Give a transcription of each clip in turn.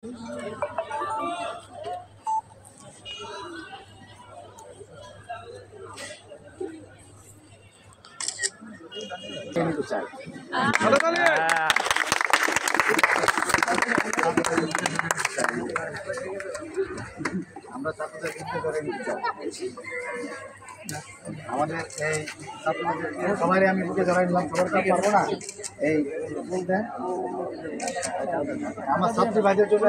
আমরা ছাত্রদের যুক্ত করে নিতে চাই। আমাদের এই ছাত্রদের সবাই আমি বুকে জড়াই নিলাম, সবার কাছে পারবো না। এই বলতে আমার ছাত্রী ভাইদের জন্য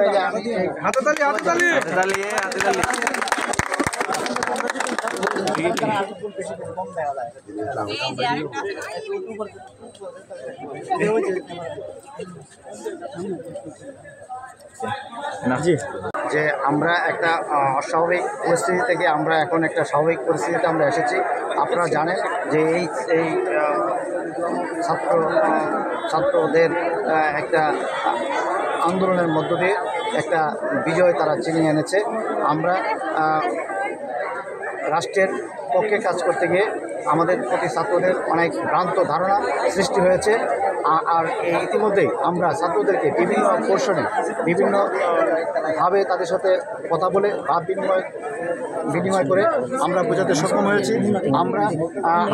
যে আমরা একটা অস্বাভাবিক পরিস্থিতি থেকে আমরা এখন একটা স্বাভাবিক পরিস্থিতিতে আমরা এসেছি। আপনারা জানেন যে এই ছাত্রদের একটা আন্দোলনের মধ্য দিয়ে একটা বিজয় তারা ছিনিয়ে এনেছে। আমরা রাষ্ট্রের পক্ষে কাজ করতে গিয়ে আমাদের প্রতি ছাত্রদের অনেক ভ্রান্ত ধারণা সৃষ্টি হয়েছে। আর এই ইতিমধ্যেই আমরা ছাত্রদেরকে বিভিন্ন পোর্শনে বিভিন্নভাবে তাদের সাথে কথা বলে ভাব বিনিময় করে আমরা বোঝাতে সক্ষম হয়েছি। আমরা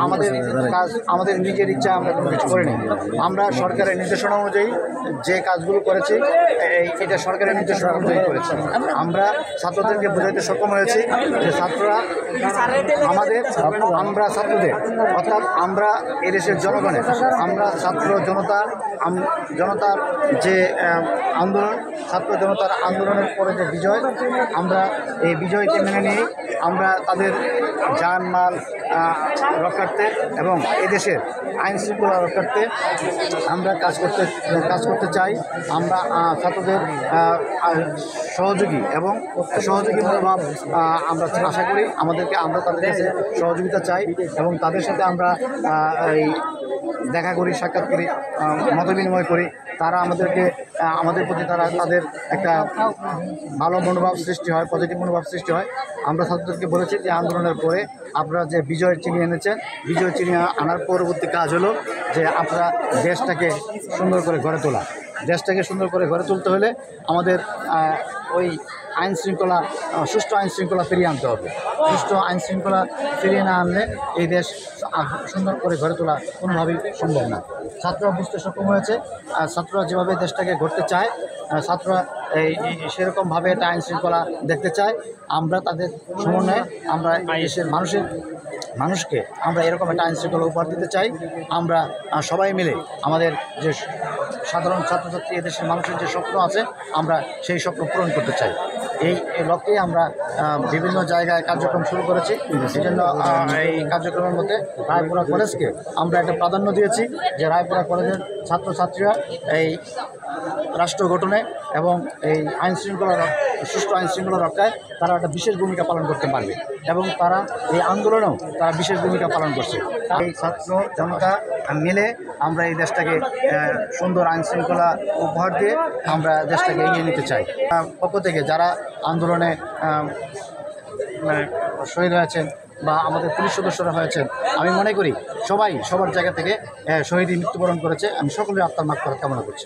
আমাদের কাজ আমাদের নিজের ইচ্ছা আমরা কোনো কিছু করিনি। আমরা সরকারের নির্দেশনা অনুযায়ী যে কাজগুলো করেছি এটা সরকারের নির্দেশনা অনুযায়ী করেছি। আমরা ছাত্রদেরকে বোঝাতে সক্ষম হয়েছি যে ছাত্ররা আমরা ছাত্রদের অর্থাৎ আমরা এদেশের জনগণের আমরা জনতার যে আন্দোলন ছাত্র জনতার আন্দোলনের পরে যে বিজয়, আমরা এই বিজয়কে মেনে নিয়ে আমরা তাদের জানমাল রক্ষার্থে এবং এদেশের আইন শৃঙ্খলা রক্ষার্থে আমরা কাজ করতে চাই। আমরা ছাত্রদের সহযোগী মনোভাব আমরা আশা করি। আমরা তাদের কাছে সহযোগিতা চাই এবং তাদের সাথে আমরা এই দেখা করি, সাক্ষাৎ করি, মত বিনিময় করি। তারা আমাদের প্রতি তাদের একটা ভালো মনোভাব সৃষ্টি হয়, পজিটিভ মনোভাব সৃষ্টি হয়। আমরা ছাত্রদেরকে বলেছি যে আন্দোলনের পরে আপনারা যে বিজয় ছিনিয়ে এনেছেন, বিজয় ছিনিয়ে আনার পরবর্তী কাজ হলো যে আপনারা দেশটাকে সুন্দর করে গড়ে তোলা। দেশটাকে সুন্দর করে গড়ে তুলতে হলে আমাদের ওই সুষ্ঠু আইন শৃঙ্খলা ফিরিয়ে আনতে হবে। সুষ্ঠু আইন শৃঙ্খলা ফিরিয়ে না আনলে এই দেশ সুন্দর করে গড়ে তোলা কোনোভাবেই সম্ভব না। ছাত্ররা বুঝতে সক্ষম হয়েছে। ছাত্ররা যেভাবে দেশটাকে গড়তে চায়, ছাত্ররা সেরকমভাবে একটা আইন শৃঙ্খলা দেখতে চায়। আমরা তাদের সমন্বয়ে আমরা দেশের মানুষকে আমরা এরকম একটা আইন শৃঙ্খলা উপহার দিতে চাই। আমরা সবাই মিলে আমাদের যে সাধারণ ছাত্রছাত্রী এদেশের মানুষের যে স্বপ্ন আছে আমরা সেই স্বপ্ন পূরণ করতে চাই। এই লক্ষ্যে আমরা বিভিন্ন জায়গায় কার্যক্রম শুরু করেছি। সেই জন্য এই কার্যক্রমের মধ্যে রায়পুরা কলেজকে আমরা একটা প্রাধান্য দিয়েছি যে রায়পুরা কলেজের ছাত্রছাত্রীরা এই রাষ্ট্র গঠনে এবং এই সুষ্ঠু আইন শৃঙ্খলা রক্ষায় তারা একটা বিশেষ ভূমিকা পালন করতে পারবে এবং তারা এই আন্দোলনেও তারা বিশেষ ভূমিকা পালন করছে। এই ছাত্র জনতা মিলে আমরা এই দেশটাকে সুন্দর আইন শৃঙ্খলা উপহার দিয়ে আমরা দেশটাকে এগিয়ে নিতে চাই। পক্ষ থেকে যারা আন্দোলনে শহীদ হয়েছেন বা আমাদের পুলিশ সদস্যরা হয়েছেন, আমি মনে করি সবার জায়গা থেকে শহীদ মৃত্যুবরণ করেছে। আমি সকলের আত্মার মাগফিরাত কামনা করছি।